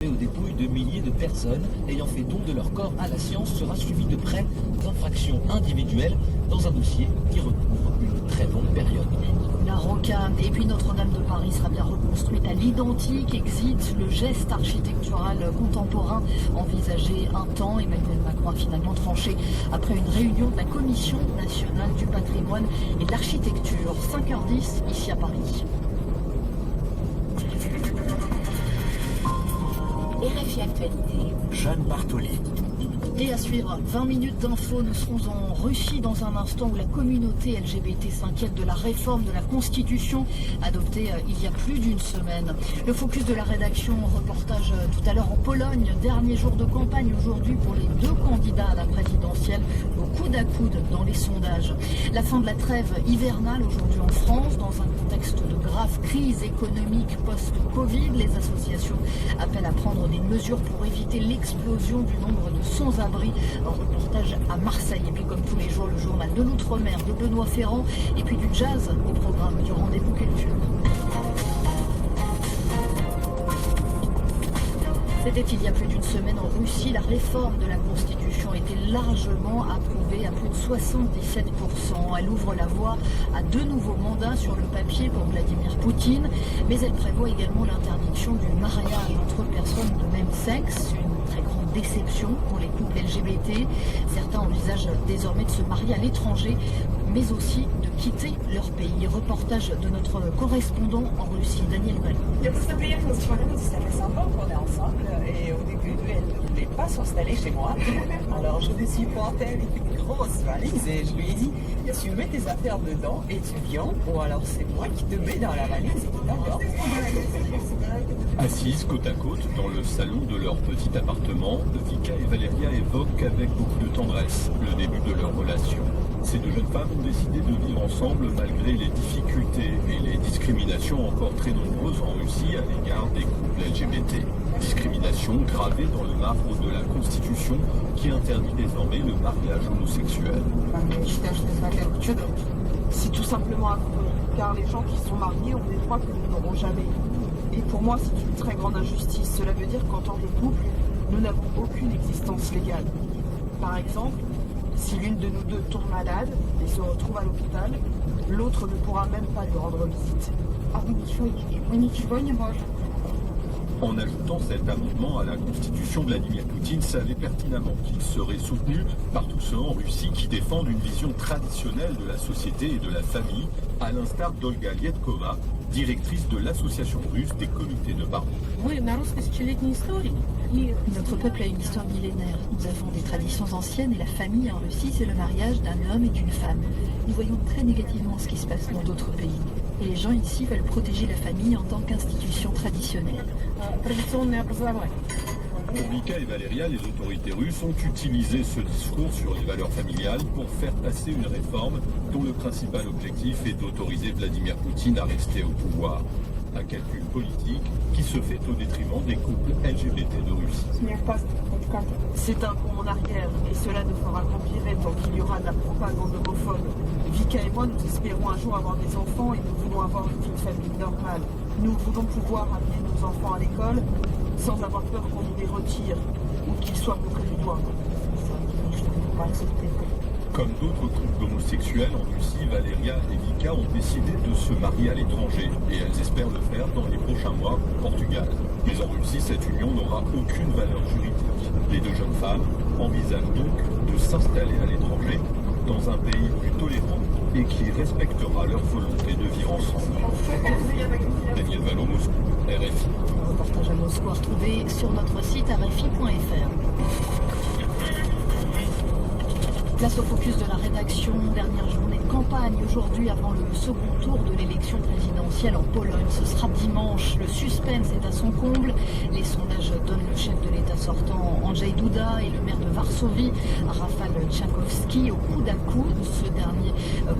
Aux dépouilles de milliers de personnes ayant fait don de leur corps à la science sera suivi de près d'infractions individuelles dans un dossier qui recouvre une très longue période. La rocade et puis Notre-Dame de Paris sera bien reconstruite à l'identique. Exit le geste architectural contemporain envisagé un temps. Emmanuel Macron a finalement tranché après une réunion de la Commission nationale du patrimoine et de l'architecture. 5h10 ici à Paris. RFI Actualité. Jeanne Bartoli. Et à suivre, 20 minutes d'infos, nous serons en Russie dans un instant où la communauté LGBT s'inquiète de la réforme de la Constitution adoptée il y a plus d'une semaine. Le focus de la rédaction, reportage tout à l'heure en Pologne, dernier jour de campagne aujourd'hui pour les deux candidats à la présidentielle au coude à coude dans les sondages. La fin de la trêve hivernale aujourd'hui en France dans un contexte de grave crise économique post-Covid. Les associations appellent à prendre des mesures pour éviter l'explosion du nombre de sans-abri. Un reportage à Marseille. Et puis comme tous les jours, le journal de l'Outre-mer de Benoît Ferrand. Et puis du jazz au programme du Rendez-vous Culture. C'était il y a plus d'une semaine en Russie. La réforme de la Constitution était largement approuvée à plus de 77%. Elle ouvre la voie à deux nouveaux mandats sur le papier pour Vladimir Poutine. Mais elle prévoit également l'interdiction du mariage entre personnes de même sexe. Une très grande déception pour les couples LGBT. Certains envisagent désormais de se marier à l'étranger, mais aussi de quitter leur pays. Reportage de notre correspondant en Russie, Daniel Vallée. Ça fait 5 ans qu'on est ensemble et au début, elle ne voulait pas s'installer chez moi. Alors je me suis pointée avec une grosse valise et je lui ai dit tu mets tes affaires dedans et tu viens ou alors c'est moi qui te mets dans la valise et qui t'emporte. Assises côte à côte dans le salon de leur petit appartement, Vika et Valeria évoquent avec beaucoup de tendresse le début de leur relation. Ces deux jeunes femmes ont décidé de vivre ensemble malgré les difficultés et les discriminations encore très nombreuses en Russie à l'égard des couples LGBT. Discrimination gravée dans le marbre de la Constitution qui interdit désormais le mariage homosexuel. C'est tout simplement affreux, car les gens qui sont mariés ont des droits que nous n'aurons jamais. Et pour moi, c'est une très grande injustice. Cela veut dire qu'en tant que couple, nous n'avons aucune existence légale. Par exemple, si l'une de nous deux tombe malade et se retrouve à l'hôpital, l'autre ne pourra même pas lui rendre visite. En ajoutant cet amendement à la Constitution, Vladimir Poutine savait pertinemment qu'il serait soutenu par tous ceux en Russie qui défendent une vision traditionnelle de la société et de la famille, à l'instar d'Olga Lietkova, directrice de l'Association russe des comités de parents. Notre peuple a une histoire millénaire. Nous avons des traditions anciennes et la famille en Russie, c'est le mariage d'un homme et d'une femme. Nous voyons très négativement ce qui se passe dans d'autres pays. Et les gens ici veulent protéger la famille en tant qu'institution traditionnelle. Pour Vika et Valeria, les autorités russes ont utilisé ce discours sur les valeurs familiales pour faire passer une réforme dont le principal objectif est d'autoriser Vladimir Poutine à rester au pouvoir. Un calcul politique qui se fait au détriment des couples LGBT de Russie. C'est un bond en arrière et cela ne fera qu'empirer tant qu'il y aura de la propagande homophobe Vika et moi, nous espérons un jour avoir des enfants et nous voulons avoir une vie de famille normale. Nous voulons pouvoir amener nos enfants à l'école sans avoir peur qu'on nous les retire ou qu'ils soient bloqués du doigt. Comme d'autres couples d'homosexuels en Russie, Valeria et Vika ont décidé de se marier à l'étranger et elles espèrent le faire dans les prochains mois au Portugal. Mais en Russie, cette union n'aura aucune valeur juridique. Les deux jeunes femmes envisagent donc de s'installer à l'étranger dans un pays plus tolérant et qui respectera leur volonté de vivre ensemble. Daniel Valo, Moscou, RFI. Un reportage à Moscou à retrouver sur notre site rfi.fr. Place au focus de la rédaction, dernière journée de campagne aujourd'hui avant le second tour de l'élection présidentielle en Pologne. Ce sera dimanche, le suspense est à son comble. Les sondages donnent le chef de l'État sortant Andrzej Duda et le maire de Varsovie, Rafał Trzaskowski, au coude à coude. Ce dernier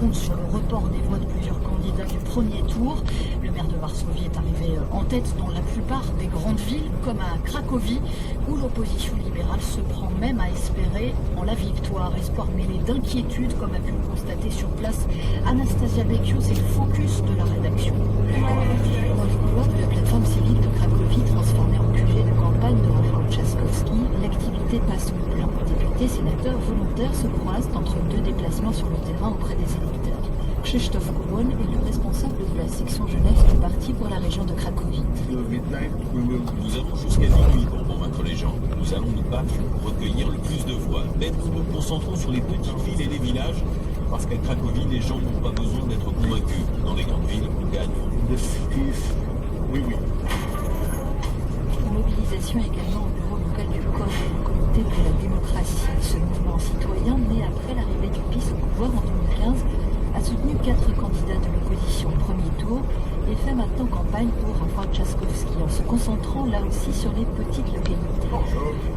compte sur le report des voix de plusieurs candidats du premier tour. Le maire de Varsovie est arrivé en tête dans la plupart des grandes villes, comme à Cracovie, où l'opposition libérale se prend même à espérer en la victoire. Espoir mêlé d'inquiétude, comme a pu le constater sur place Anastasia Becchio, c'est le focus de la rédaction. Dans les couloirs de la plateforme civile de Cracovie, transformée en QG de campagne de Rafał Trzaskowski, l'activité passe au plan. Députés, sénateurs, volontaires se croisent entre deux déplacements sur le terrain auprès des électeurs. Krzysztof Kubon est le responsable de la section jeunesse du parti pour la région de Cracovie. Nous avons jusqu'à minuit pour convaincre les gens. Nous allons nous battre pour recueillir le plus de voix. Mais nous nous concentrons sur les petites villes et les villages, parce qu'à Cracovie, les gens n'ont pas besoin d'être convaincus. Dans les grandes villes, nous gagnons. Oui. Mobilisation également au bureau local du CODE, le Comité pour la démocratie. Ce mouvement citoyen, né après l'arrivée du PiS au pouvoir en 2015, a soutenu 4 candidats de l'opposition au premier tour et fait maintenant campagne pour Rafał Trzaskowski en se concentrant là aussi sur les petites localités.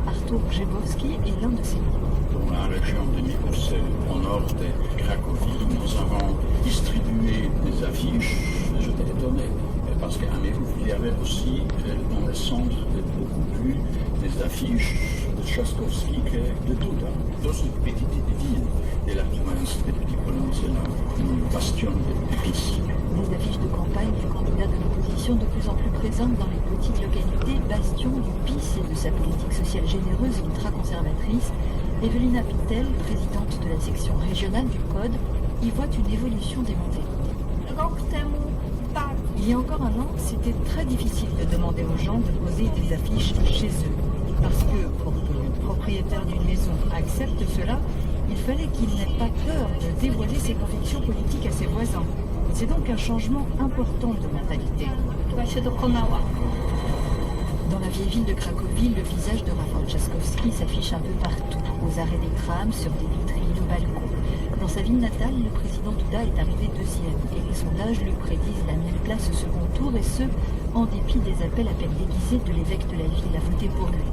Artur Grzybowski est l'un de ces membres. Dans la région de Nikos, au nord de Cracovie, nous avons distribué des affiches. J'étais étonné parce qu'à Mirów, il y avait aussi dans le centre beaucoup plus des affiches de Trzaskowski que de Duda. Dans une petite ville de la province de Petit-Pologne, c'est la bastion de PiS. Des affiches de campagne du candidat de l'opposition de plus en plus présentes dans les petites localités, bastion du PiS et de sa politique sociale généreuse et ultra-conservatrice. Evelina Pittel, présidente de la section régionale du CODE, y voit une évolution des mentalités. Il y a encore un an, c'était très difficile de demander aux gens de poser des affiches chez eux. Parce que pour que le propriétaire d'une maison accepte cela, il fallait qu'il n'ait pas peur de dévoiler ses convictions politiques à ses voisins. C'est donc un changement important de mentalité. Dans la vieille ville de Cracovie, le visage de Rafał Trzaskowski s'affiche un peu partout, aux arrêts des trams, sur des vitrines, au balcon. Dans sa ville natale, le président Duda est arrivé deuxième et les sondages lui prédisent la même place au second tour et ce, en dépit des appels à peine déguisés de l'évêque de la ville à voter pour lui.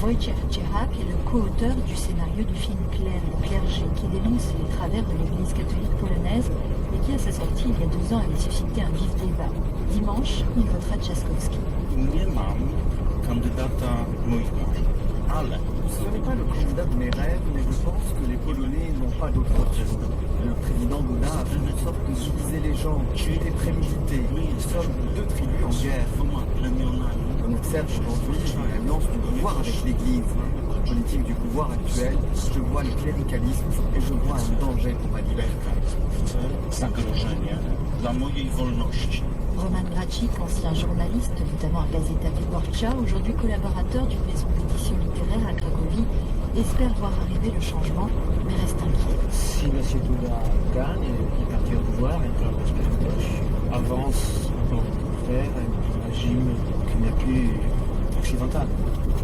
Wojciech Cierak est le co-auteur du scénario du film Clerc, le clergé, qui dénonce les travers de l'église catholique polonaise et qui, à sa sortie il y a 2 ans, avait suscité un vif débat. Dimanche, il votera Trzaskowski. Nie mam kandydata moich marzeń, ale ce n'est pas le candidat de mes rêves, mais je pense que les Polonais n'ont pas d'autre option. Le président Duda a fait en sorte de diviser les gens, c'était prémédité. Nous sommes 2 tribus en guerre. On observe aujourd'hui l'alliance du pouvoir avec l'Église. La politique du pouvoir actuel, je vois le cléricalisme et je vois un danger pour ma liberté. zagrożenie dla mojej wolności. Roman Gracik, ancien journaliste, notamment à Gazeta Wyborcza, aujourd'hui collaborateur d'une maison d'édition littéraire à Cracovie, espère voir arriver le changement, mais reste inquiet. Si M. Duda gagne et parti au pouvoir, et que la avance vers un régime qui n'est plus occidental,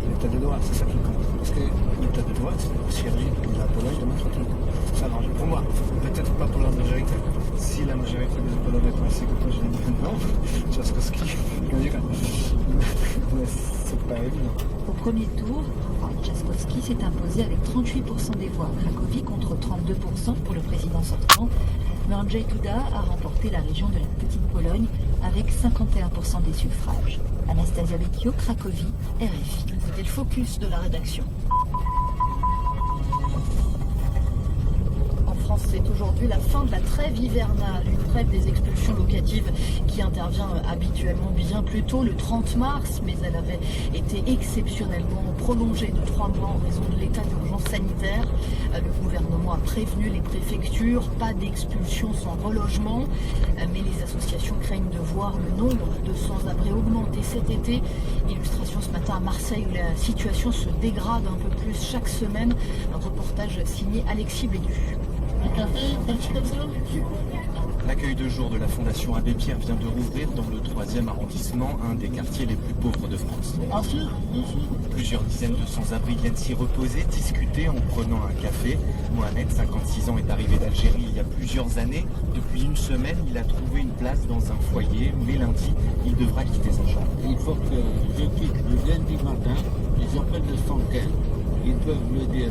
l'état de droit, c'est ça qui compte. Parce que l'état de droit, c'est aussi de la Pologne de notre truc. Ça arrange pour moi, peut-être pas pour la majorité. Si la majorité des Polonais pensaient que moi j'ai dit non, Trzaskowski, mais c'est pas évident. Au premier tour, Trzaskowski s'est imposé avec 38% des voix à Cracovie contre 32% pour le président sortant. Mais Andrzej Duda a remporté la région de la Petite Pologne avec 51% des suffrages. Anastasia Becchio, Cracovie, RFI. C'était le focus de la rédaction. En France, France. C'est aujourd'hui la fin de la trêve hivernale, une trêve des expulsions locatives qui intervient habituellement bien plus tôt, le 30 mars, mais elle avait été exceptionnellement prolongée de 3 mois en raison de l'état d'urgence sanitaire. Le gouvernement a prévenu les préfectures, pas d'expulsion sans relogement, mais les associations craignent de voir le nombre de sans-abri augmenter cet été. Illustration ce matin à Marseille où la situation se dégrade un peu plus chaque semaine. Un reportage signé Alexis Bédu. L'accueil de jour de la Fondation Abbé Pierre vient de rouvrir dans le 3e arrondissement, un des quartiers les plus pauvres de France. Plusieurs dizaines de sans-abri viennent s'y reposer, discuter en prenant un café. Mohamed, 56 ans, est arrivé d'Algérie il y a plusieurs années. Depuis une semaine, il a trouvé une place dans un foyer, mais lundi, il devra quitter sa chambre. Il faut que je quitte le lundi matin, ils appellent le 115. Ils peuvent me dire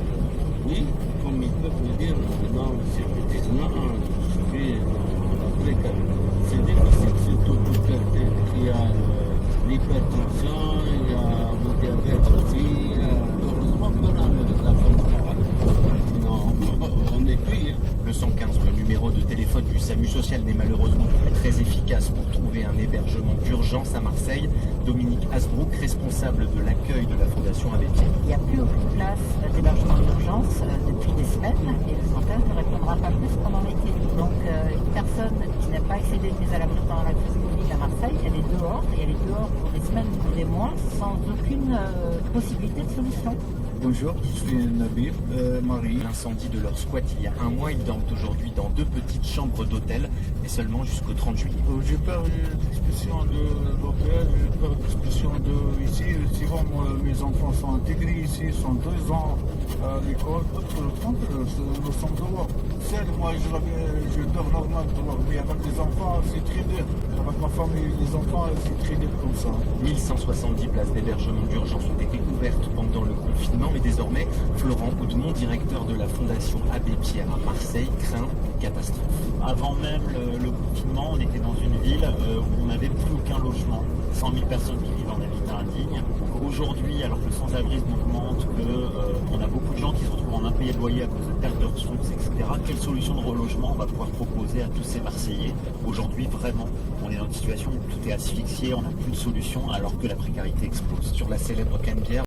oui, comme ils peuvent me dire non, c'est c'est difficile, surtout pour quelqu'un qui a l'hypertension, il y a le diabète aussi, heureusement qu'on a la femme travail. Sinon, on est cuit. Le 115, le numéro de téléphone du SAMU social, n'est malheureusement plus très efficace pour trouver un hébergement d'urgence à Marseille. Dominique Hasbrook, responsable de l'accueil de la Fondation Abbé Pierre. Il n'y a plus aucune place d'hébergement d'urgence depuis des semaines et le 115 ne répondra pas plus pendant l'été. Donc une personne qui n'a pas excédé une mise à l'abri pendant la crise Covid à Marseille, elle est dehors et elle est dehors pour des semaines ou des mois sans aucune possibilité de solution. Bonjour, je suis Nabil, Marie. L'incendie de leur squat il y a un mois, ils dorment aujourd'hui dans 2 petites chambres d'hôtel, et seulement jusqu'au 30 juillet. J'ai peur d'expulsion de l'hôtel, j'ai peur d'expulsion de ici. Souvent, mes enfants sont intégrés ici, ils sont 2 ans à l'école. Tout le temps, nous sommes dehors. Seul, moi, je dors normal dehors, mais avec les enfants, c'est très dur. Avec ma famille, les enfants, c'est très dur comme ça. 1170 places d'hébergement d'urgence ont été ouvertes pendant le confinement. Mais désormais, Florent Houdemont, directeur de la Fondation Abbé Pierre à Marseille, craint une catastrophe. Avant même le confinement, on était dans une ville où on n'avait plus aucun logement. 100 000 personnes qui vivent en habitat indigne. Aujourd'hui, alors que le sans-abrisme augmente, qu'on a beaucoup de gens qui se retrouvent en impayé de loyer à cause de perte de ressources, etc., quelle solution de relogement on va pouvoir proposer à tous ces Marseillais? Aujourd'hui, vraiment, on est dans une situation où tout est asphyxié, on n'a plus de solution alors que la précarité explose. Sur la célèbre Canebière,